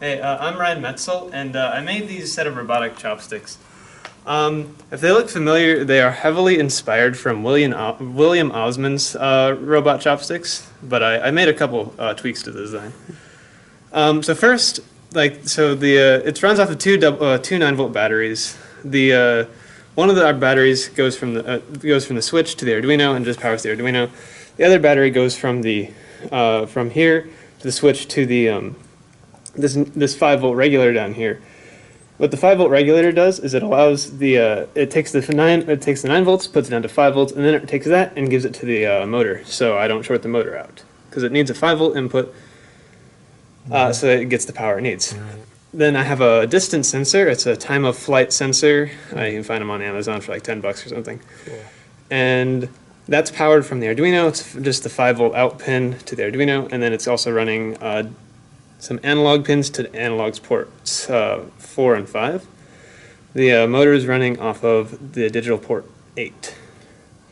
Hey, I'm Ryan Metzel, and I made these set of robotic chopsticks. If they look familiar, they are heavily inspired from William Osman's robot chopsticks, but I made a couple tweaks to the design. So first, it runs off of two 9-volt batteries. The one of our batteries goes from the switch to the Arduino and just powers the Arduino. The other battery goes from here to the switch to the this 5-volt regulator down here. What the 5-volt regulator does is it allows it takes the 9 volts, puts it down to 5 volts, and then it takes that and gives it to the motor. So I don't short the motor out because it needs a 5-volt input, so it gets the power it needs. Then I have a distance sensor. It's a time of flight sensor. You can find them on Amazon for like $10 or something. Cool. And that's powered from the Arduino. It's just the 5-volt out pin to the Arduino, and then it's also running some analog pins to the analog ports 4 and 5. The motor is running off of the digital port 8.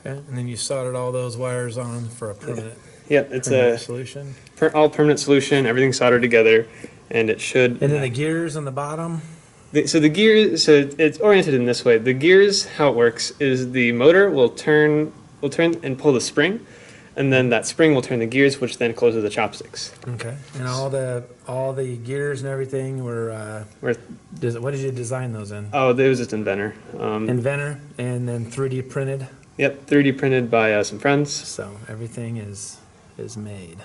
Okay, and then you soldered all those wires on for a permanent. Yep, it's a solution. All permanent solution. Everything's soldered together, and it should. And then the gears on the bottom. So it's oriented in this way. The gears, how it works is the motor will turn and pull the spring, and then that spring will turn the gears, which then closes the chopsticks. Okay. And all the gears and everything were. What did you design those in? Oh, it was just Inventor. Inventor, and then 3D printed. Yep, 3D printed by some friends. So everything is made.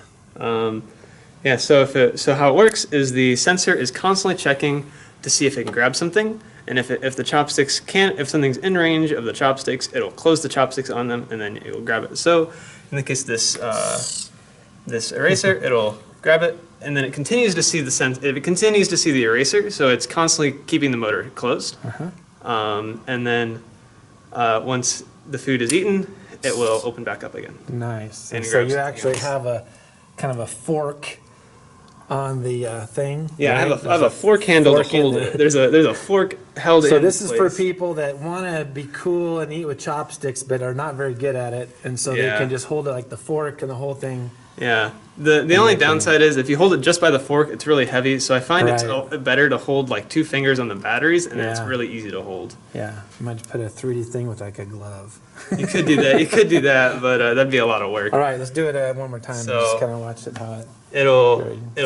Yeah. So how it works is the sensor is constantly checking to see if it can grab something, and if something's in range of the chopsticks, it'll close the chopsticks on them, and then it will grab it. So in the case of this eraser, it'll grab it, and then it continues to see it continues to see the eraser, so it's constantly keeping the motor closed. And then once the food is eaten, it will open back up again. Nice. And so you actually have a kind of a fork on the thing. Yeah, right? I have a fork handle to hold it. There's a fork held in place. So this is for people that want to be cool and eat with chopsticks, but are not very good at it, and so they can just hold it like the fork and the whole thing. Yeah. The only downside is if you hold it just by the fork, it's really heavy. So I find it's better to hold like 2 fingers on the batteries, and then it's really easy to hold. Yeah, you might put a 3D thing with like a glove. You could do that. You could do that, but that'd be a lot of work. All right, let's do it one more time. So just kind of watch it how it. It'll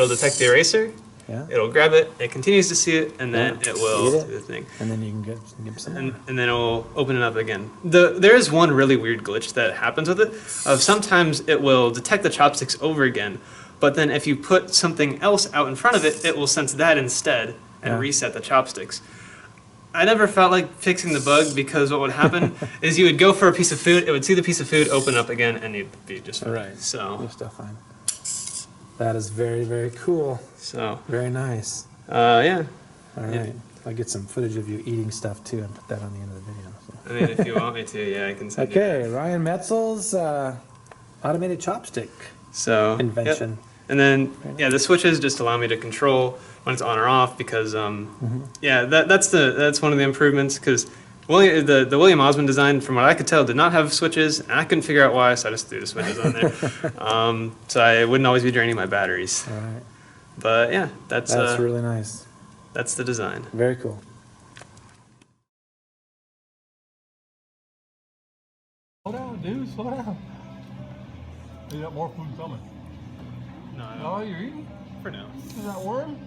detect the eraser. Yeah. It'll grab it. It continues to see it, and then it will do the thing. And then you can get some. And then it will open it up again. There is one really weird glitch that happens with it. Sometimes it will detect the chopsticks over again, but then if you put something else out in front of it, it will sense that instead and reset the chopsticks. I never felt like fixing the bug because what would happen is you would go for a piece of food, it would see the piece of food, open up again, and you'd be just fine. Right. So you're still fine. That is very, very cool. So very nice. Yeah. All right. I'll get some footage of you eating stuff too and put that on the end of the video. So. I mean, if you want me to, yeah, I can send you Okay, Ryan Metzel's automated chopstick invention. Yep. And then, the switches just allow me to control when it's on or off because, that's one of the improvements because the William Osman design, from what I could tell, did not have switches, and I couldn't figure out why, so I just threw the switches on there. So I wouldn't always be draining my batteries. All right. But yeah, that's really nice. That's the design. Very cool. Slow down, dude. Slow down. You got more food coming. No, Oh, you're eating? for now. Is that worm?